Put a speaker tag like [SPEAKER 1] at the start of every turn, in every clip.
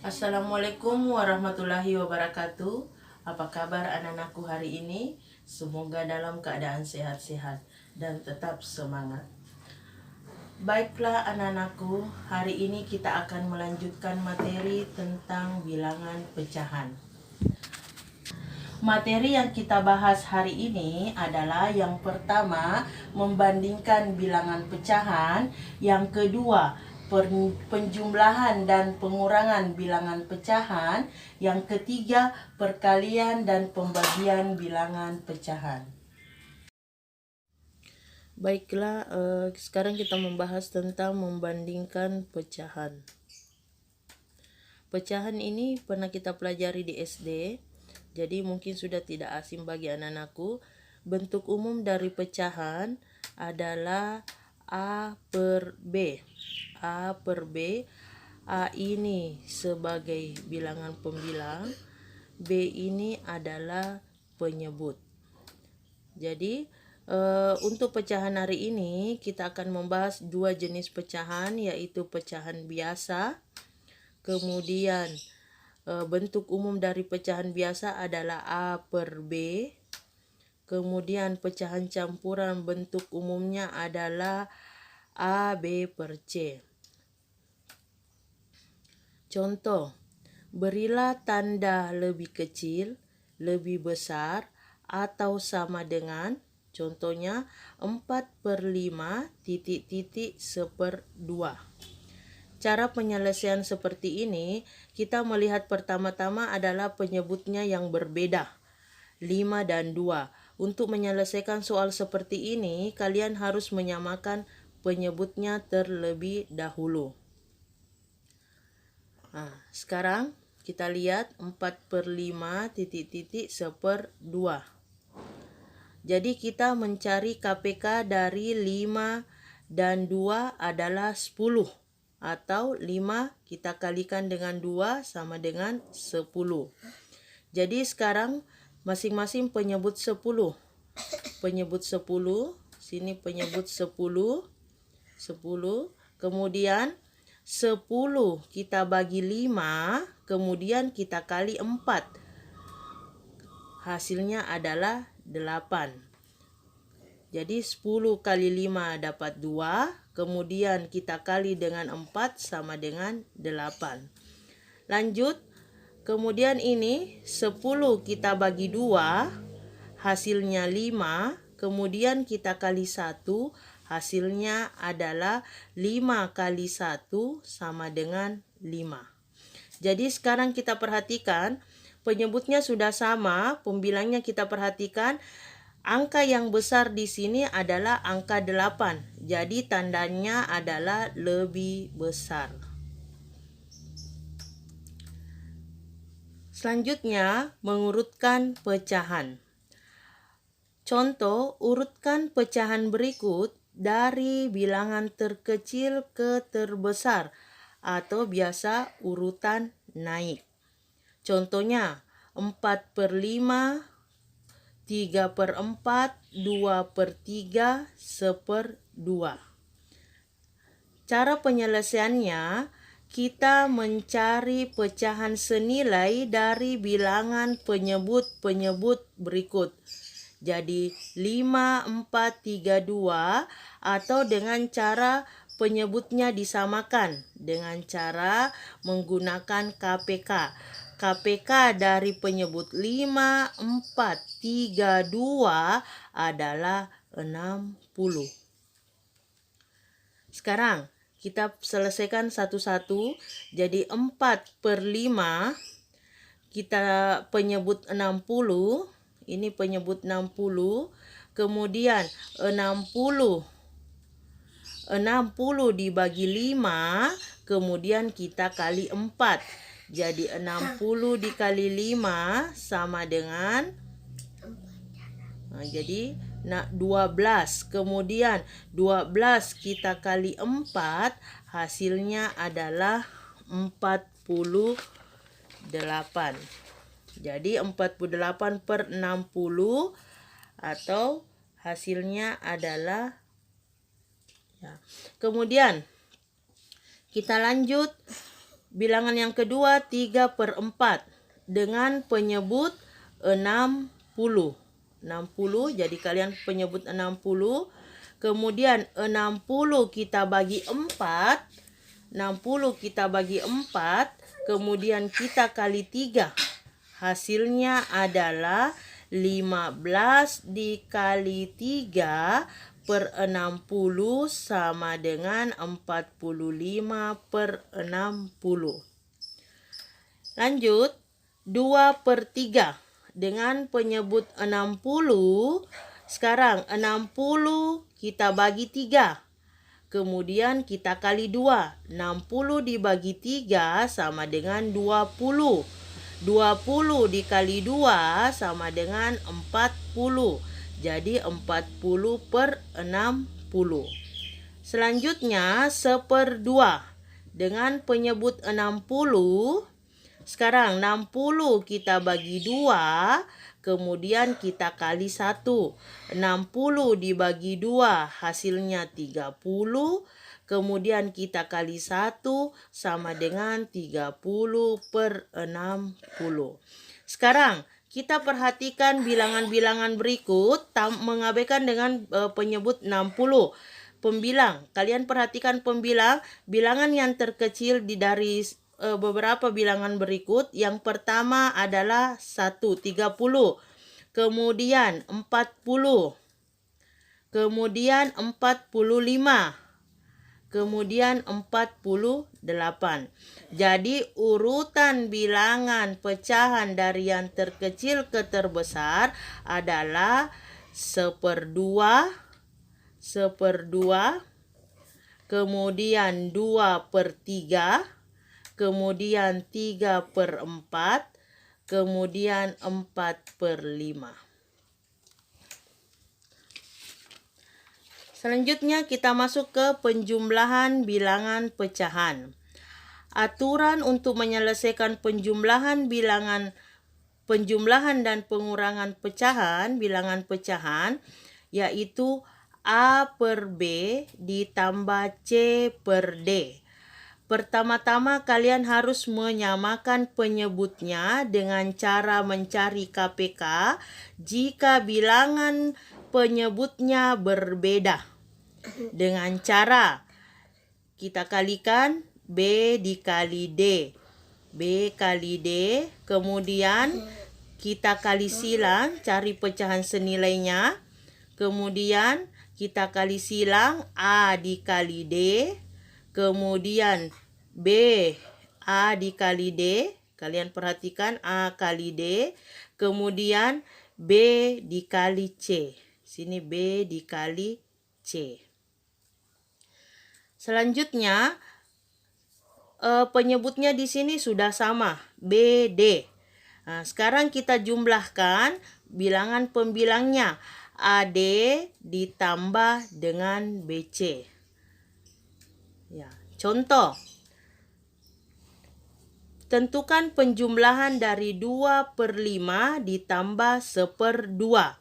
[SPEAKER 1] Assalamualaikum warahmatullahi wabarakatuh. Apa kabar anak-anakku hari ini? Semoga dalam keadaan sehat-sehat dan tetap semangat. Baiklah anak-anakku, hari ini kita akan melanjutkan materi tentang bilangan pecahan. Materi yang kita bahas hari ini adalah yang pertama, membandingkan bilangan pecahan, yang kedua, penjumlahan dan pengurangan bilangan pecahan, yang ketiga, perkalian dan pembagian bilangan pecahan. Baiklah, sekarang kita membahas tentang membandingkan pecahan. Pecahan ini pernah kita pelajari di SD, jadi mungkin sudah tidak asing bagi anak-anakku. Bentuk umum dari pecahan adalah A per B. A per B, A ini sebagai bilangan pembilang, B ini adalah penyebut. Jadi untuk pecahan hari ini kita akan membahas dua jenis pecahan, yaitu pecahan biasa. Kemudian bentuk umum dari pecahan biasa adalah A per B. Kemudian pecahan campuran bentuk umumnya adalah A, B per C. Contoh, berilah tanda lebih kecil, lebih besar, atau sama dengan, contohnya 4 per 5 titik-titik seperdua. Cara penyelesaian seperti ini, kita melihat pertama-tama adalah penyebutnya yang berbeda, 5 dan 2. Untuk menyelesaikan soal seperti ini, kalian harus menyamakan penyebutnya terlebih dahulu. Sekarang kita lihat 4 per 5 titik-titik seperdua. Jadi kita mencari KPK dari 5 dan 2 adalah 10. Atau 5 kita kalikan dengan 2 sama dengan 10. Jadi sekarang masing-masing penyebut 10. Penyebut 10, sini penyebut 10. Kemudian 10 kita bagi 5, kemudian kita kali 4. Hasilnya adalah 8. Jadi 10 kali 5 dapat 2, kemudian kita kali dengan 4 sama dengan 8. Lanjut, kemudian ini 10 kita bagi 2, hasilnya 5, kemudian kita kali 1, hasilnya adalah 5 kali 1 sama dengan 5. Jadi sekarang kita perhatikan, penyebutnya sudah sama, pembilangnya kita perhatikan. Angka yang besar di sini adalah angka 8. Jadi tandanya adalah lebih besar. Selanjutnya, mengurutkan pecahan. Contoh, urutkan pecahan berikut dari bilangan terkecil ke terbesar atau biasa urutan naik. Contohnya 4 per 5, 3 per 4, 2 per 3, 1/2. Cara penyelesaiannya, kita mencari pecahan senilai dari bilangan penyebut-penyebut berikut. Jadi 5, 4, 3, 2, atau dengan cara penyebutnya disamakan dengan cara menggunakan KPK. KPK dari penyebut 5, 4, 3, 2 adalah 60. Sekarang kita selesaikan satu-satu. Jadi 4 per 5 kita penyebut 60. Ini penyebut 60. Kemudian 60 dibagi 5, kemudian kita kali 4. Jadi 60 dikali 5 sama dengan jadi 12. Kemudian 12 kita kali 4, hasilnya adalah 48. Jadi 48 per 60 atau hasilnya adalah Kemudian kita lanjut Bilangan yang kedua 3/4 dengan penyebut 60. 60, jadi kalian penyebut 60. Kemudian 60 kita bagi 4. 60 kita bagi 4. Kemudian kita kali 3. Hasilnya adalah 15 dikali 3 per 60 sama dengan 45 per 60. Lanjut, 2/3 dengan penyebut 60. Sekarang 60 kita bagi 3. Kemudian kita kali 2. 60 dibagi 3 sama dengan 20. 20 dikali 2 sama dengan 40. Jadi 40 per 60. Selanjutnya 1/2 dengan penyebut 60. Sekarang 60 kita bagi 2. Kemudian kita kali 1. 60 dibagi 2 hasilnya 30. Kemudian kita kali 1 sama dengan 30 per 60. Sekarang kita perhatikan bilangan-bilangan berikut mengabaikan dengan penyebut 60. Pembilang, kalian perhatikan pembilang, bilangan yang terkecil dari beberapa bilangan berikut. Yang pertama adalah 1, 30. Kemudian 40. Kemudian 45. Kemudian 48. Jadi urutan bilangan pecahan dari yang terkecil ke terbesar adalah 1/2, 1/2, kemudian 2/3, kemudian 3/4, kemudian 4/5. Selanjutnya kita masuk ke penjumlahan bilangan pecahan. Aturan untuk menyelesaikan penjumlahan dan pengurangan pecahan, bilangan pecahan, yaitu A/B ditambah C/D. Pertama-tama kalian harus menyamakan penyebutnya dengan cara mencari KPK jika bilangan penyebutnya berbeda. Dengan cara kita kalikan B dikali D. B kali D, kemudian kita kali silang, cari pecahan senilainya. Kemudian kita kali silang A dikali D. Kemudian B A dikali D. Kalian perhatikan A kali D. Kemudian B dikali C. Sini B dikali C. Selanjutnya penyebutnya di sini sudah sama, BD. Nah, sekarang kita jumlahkan bilangan pembilangnya, AD ditambah dengan BC. Ya, contoh. Tentukan penjumlahan dari 2/5 ditambah 1/2.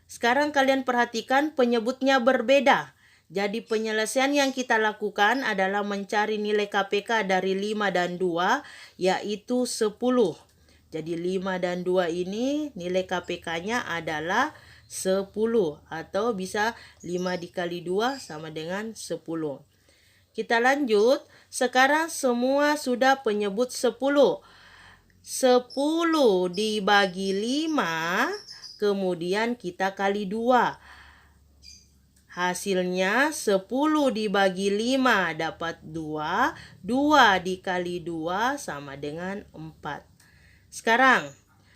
[SPEAKER 1] Sekarang kalian perhatikan penyebutnya berbeda. Jadi penyelesaian yang kita lakukan adalah mencari nilai KPK dari 5 dan 2, yaitu 10. Jadi 5 dan 2 ini nilai KPK-nya adalah 10. Atau bisa 5 dikali 2 sama dengan 10. Kita lanjut. Sekarang semua sudah penyebut 10. 10 dibagi 5, kemudian kita kali 2. Hasilnya 10 dibagi 5 dapat 2. 2 dikali 2 sama dengan 4. Sekarang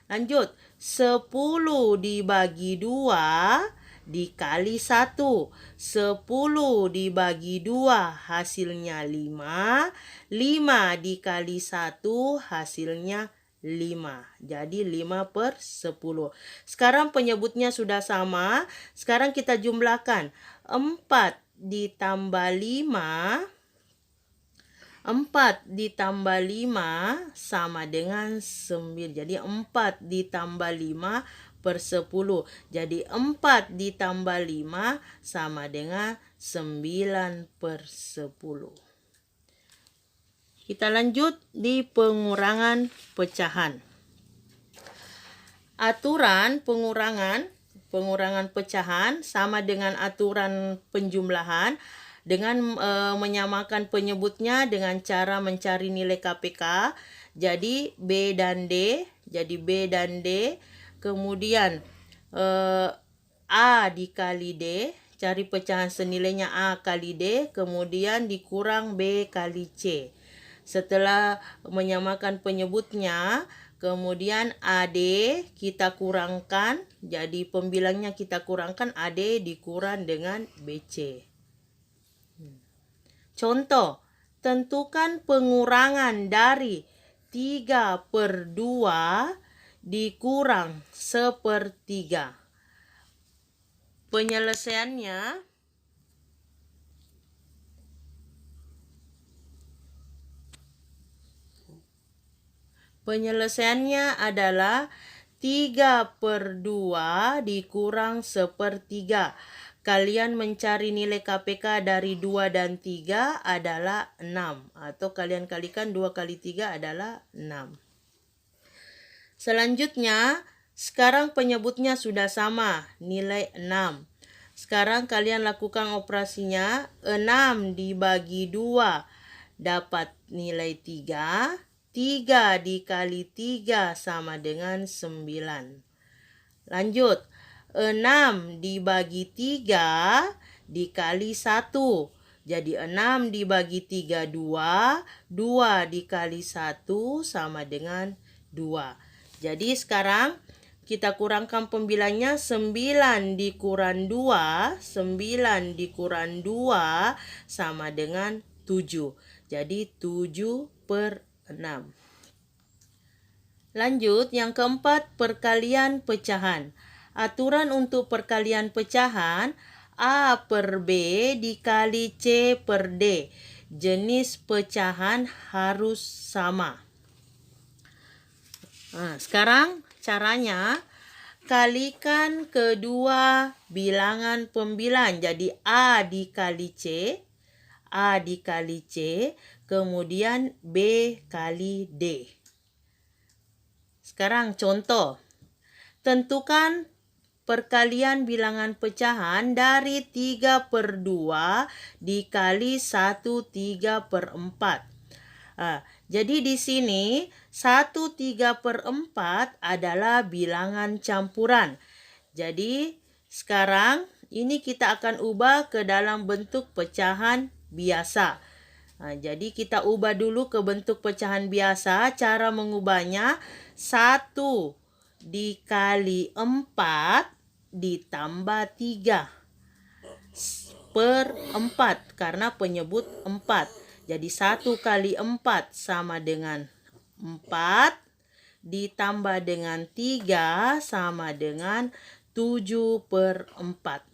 [SPEAKER 1] lanjut. 10 dibagi 2 dikali 1. 10 dibagi 2 hasilnya 5. 5 dikali 1 hasilnya 5. Jadi 5/10. Sekarang penyebutnya sudah sama. Sekarang kita jumlahkan. 4 ditambah 5. 4 ditambah 5 sama dengan 9. Jadi 4 ditambah 5/10. Jadi 4 ditambah 5 sama dengan 9/10. Kita lanjut di pengurangan pecahan. Aturan pengurangan pecahan sama dengan aturan penjumlahan dengan menyamakan penyebutnya dengan cara mencari nilai KPK. Jadi B dan D, kemudian A dikali D, cari pecahan senilainya A kali D, kemudian dikurang B kali C. Setelah menyamakan penyebutnya, kemudian AD kita kurangkan, jadi pembilangnya kita kurangkan, AD dikurang dengan BC. Contoh, tentukan pengurangan dari 3/2 dikurang 1/3. Penyelesaiannya adalah 3/2 dikurang 1/3. Kalian mencari nilai KPK dari 2 dan 3 adalah 6. Atau kalian kalikan 2 kali 3 adalah 6. Selanjutnya, sekarang penyebutnya sudah sama, nilai 6. Sekarang kalian lakukan operasinya, 6 dibagi 2 dapat nilai 3. 3 dikali 3 sama dengan 9. Lanjut, 6 dibagi 3 dikali 1. Jadi 6 dibagi 3, 2. 2 dikali 1 sama dengan 2. Jadi sekarang kita kurangkan pembilangnya, 9 dikurang 2. 9 dikurang 2 sama dengan 7. Jadi 7/6. Lanjut, yang keempat, perkalian pecahan. Aturan untuk perkalian pecahan, A/B dikali C/D. Jenis pecahan harus sama. Sekarang caranya, kalikan kedua bilangan pembilang. Jadi A dikali C, kemudian B kali D. Sekarang contoh, tentukan perkalian bilangan pecahan dari 3/2 dikali 1 3/4. Jadi di sini 1 3/4 adalah bilangan campuran. Jadi sekarang ini kita akan ubah ke dalam bentuk pecahan biasa. Jadi kita ubah dulu ke bentuk pecahan biasa. Cara mengubahnya, 1 dikali 4 ditambah 3/4 karena penyebut 4. Jadi 1 kali 4 sama dengan 4 ditambah dengan 3 sama dengan 7/4.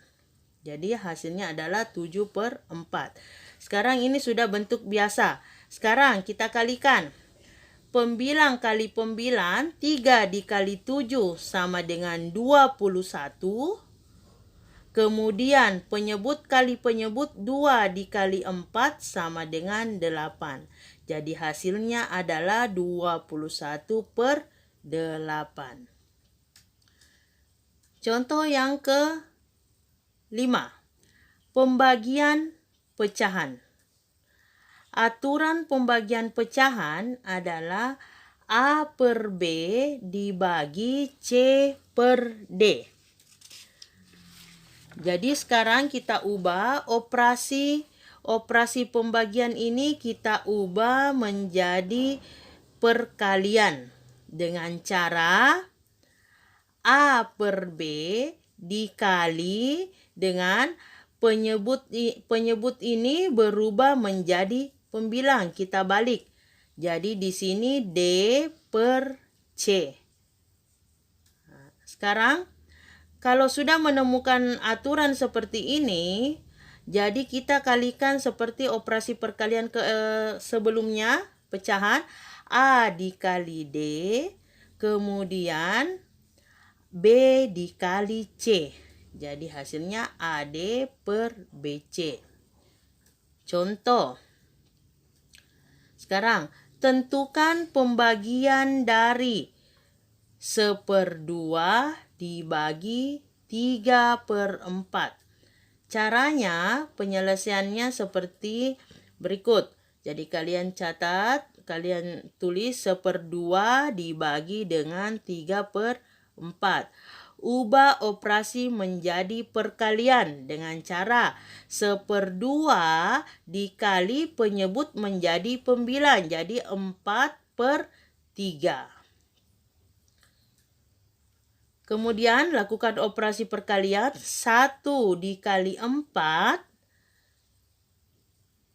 [SPEAKER 1] Jadi hasilnya adalah 7/4. Sekarang ini sudah bentuk biasa. Sekarang kita kalikan. Pembilang kali pembilang, 3 dikali 7 sama dengan 21. Kemudian penyebut kali penyebut, 2 dikali 4 sama dengan 8. Jadi hasilnya adalah 21/8. Contoh yang ke-5. Pembagian pecahan. Aturan pembagian pecahan adalah A/B dibagi C/D. Jadi sekarang kita ubah operasi pembagian ini, kita ubah menjadi perkalian dengan cara A/B dikali dengan penyebut ini berubah menjadi pembilang, kita balik. Jadi di sini D/C. Sekarang kalau sudah menemukan aturan seperti ini, jadi kita kalikan seperti operasi perkalian sebelumnya, pecahan A dikali D, kemudian B dikali C. Jadi hasilnya AD/BC. Contoh. Sekarang, tentukan pembagian dari 1/2 dibagi 3/4. Caranya, penyelesaiannya seperti berikut. Jadi kalian catat, kalian tulis 1/2 dibagi dengan 3/4. Ubah operasi menjadi perkalian dengan cara 1/2 dikali penyebut menjadi pembilang. Jadi 4/3. Kemudian lakukan operasi perkalian. 1 dikali 4.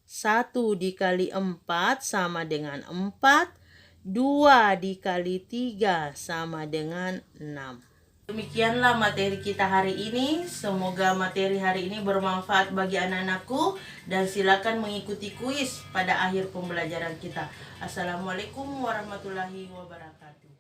[SPEAKER 1] 1 dikali 4 sama dengan 4. 2 dikali 3 sama dengan 6. Demikianlah materi kita hari ini. Semoga materi hari ini bermanfaat bagi anak-anakku. Dan silakan mengikuti kuis pada akhir pembelajaran kita. Assalamualaikum warahmatullahi wabarakatuh.